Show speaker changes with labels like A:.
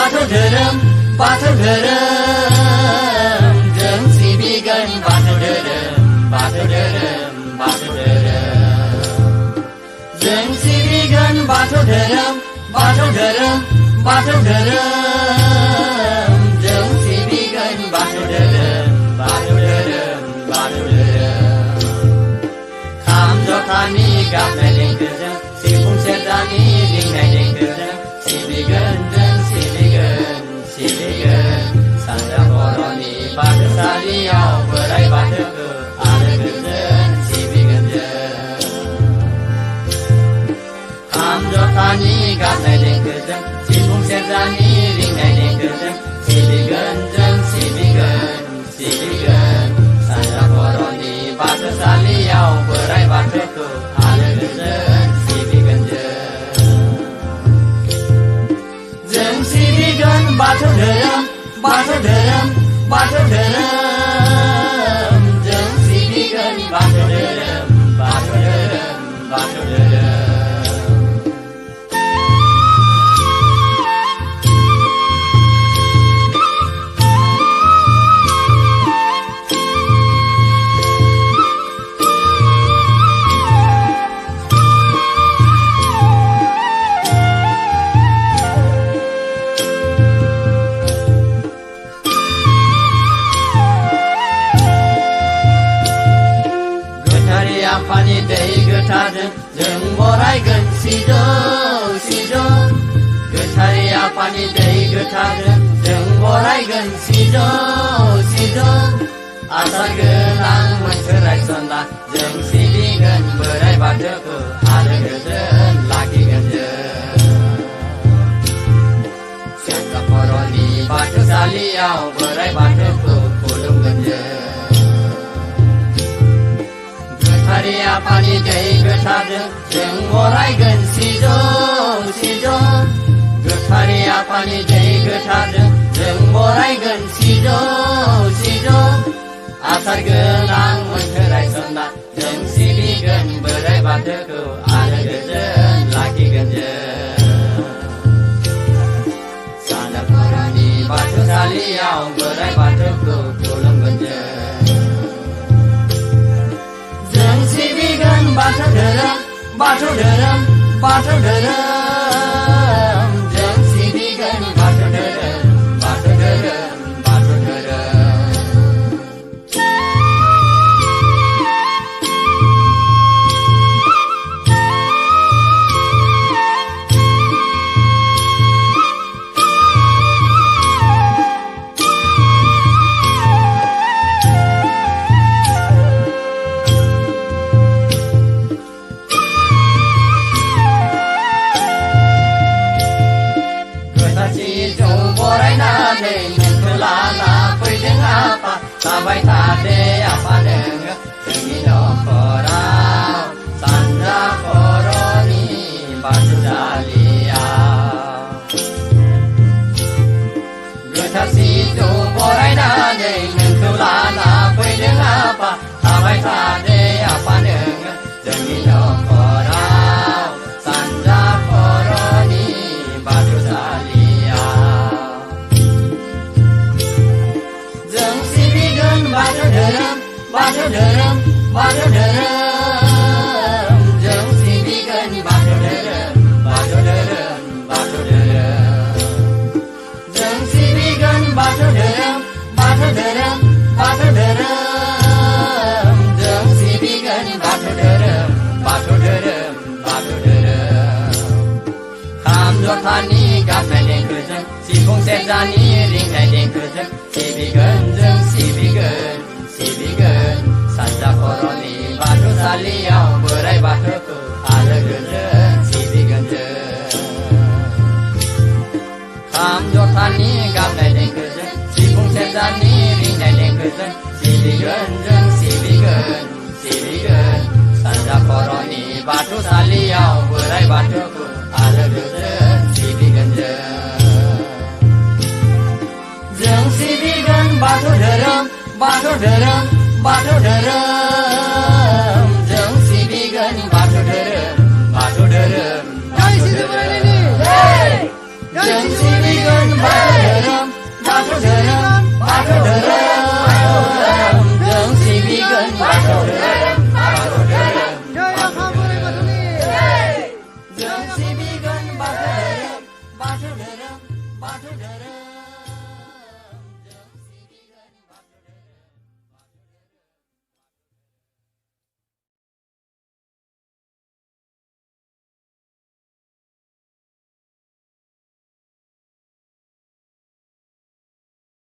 A: बाथौ धोरोम बाथौ धोरोम जों सिबिगोन बाथौ धोरोम बाथौ धोरोम बाथौ धोरोम जों सिबिगोन बाथौ धोरोम बाथौ धोरोम बाथौ धोरोम जों सिबिगोन बाथौ धोरोम बाथौ धोरोम बाथौ धोरोम खाम जथानि गाबनाय देंखोजों सिफुं सेरजानि रिंनाय देंखोजों सिबिगोन जों सिबिगोन सिबिगोन सानजा बर'नि बाथौसालियाव बोराइ बाथौखौ आलो गोजोन सिबिगोन जों खाम जथानि गाबनाय देंखोजों सिफुं सेरजानि रिंनाय देंखोजों सिबिगोन जों सिबिगोन सिबिगोन सानजा बर'नि बाथौसालियाव बोराइ बाथौखौ आलो गोजोन सिबिगोन जों सिबिगोन बाथौ धोरोम बाथौ धोरोम बाथौ धोरोम जों सिबिगोन बाथौ धोरोम बाथौ धोरोम बाथौ धोरोम आफानि दै गोथारजों जों बरायगोन सिजौ सिजौ गोथारै आफानि दै गोथारजों जों बरायगोन सिजौ सिजौ आसार गोनां मोनसे रायसनना जों सिबिगोन बोराइ बाथौखौ आलो गोजोन लाखिगोन जों सानजा बर'नि बाथौसालियाव बोराइ बाथौखौ खुलुमगोन जों गोथारै आफानि दै गोथारजों जों बरायगोन सिजौ सिजौ गोथारै आफानि दै गोथारजों जों बरायगोन सिजौ सिजौ आसार गोनां मोनसे रायसनना जों सिबिगोन बोराइ बाथौखौ आलो गोजोन लाखिगोन जों सानजा बर'नि बाथौसालियाव बोराइ बाथौखौ खुलुमगोन जों सिबिगोन बाथौ धोरोम बाथौ धोरोम बाथौ धोरोम जों सिबिगोन बाथौ धोरोम बाथौ धोरोम बाथौ धोरोम थाबाय थादे आफा नोङो जोंनि न'खराव सानजा बर'नि बाथौसालियाव गोथार सिजौ बरायनानै नोंखौ लाना फैदों आफा थाबाय थादे आफा नोङो जोंनि न'खराव सानजा बर'नि बाथौसालियाव बाथौ धोरोम बाथौ धोरोम बाथौ धोरोम जों सिबिगोन बाथौ धोरोम बाथौ धोरोम बाथौ धोरोम जों सिबिगोन बाथौ धोरोम बाथौ धोरोम बाथौ धोरोम जों सिबिगोन बाथौ धोरोम बाथौ धोरोम बाथौ धोरोम खाम जथानि गाबनाय देंखोजों सिफुं सेरजानि रिंनाय देंखोजों सिबिगोन जों सिबिगोन सिबिगोन सानजा बर'नि बाथौसालियाव बोराइ बाथौखौ आलो गोजोन सिबिगोन जों खाम जथानि गाबनाय देंखोजों सिफुं सेरजानि रिंनाय देंखोजों सिबिगोन जों सिबिगोन सिबिगोन सानजा बर'नि बाथौसालियाव बोराइ बाथौखौ आलो गोजोन सिबिगोन जों सिबिगोन बाथौ धोरोम बाथौ धोरोम बाथौ धोरोम जों सिबिगोन बाथौ धोरोम बाथौ धोरोम बाथौ धोरोम जों सिबिगोन धोरोम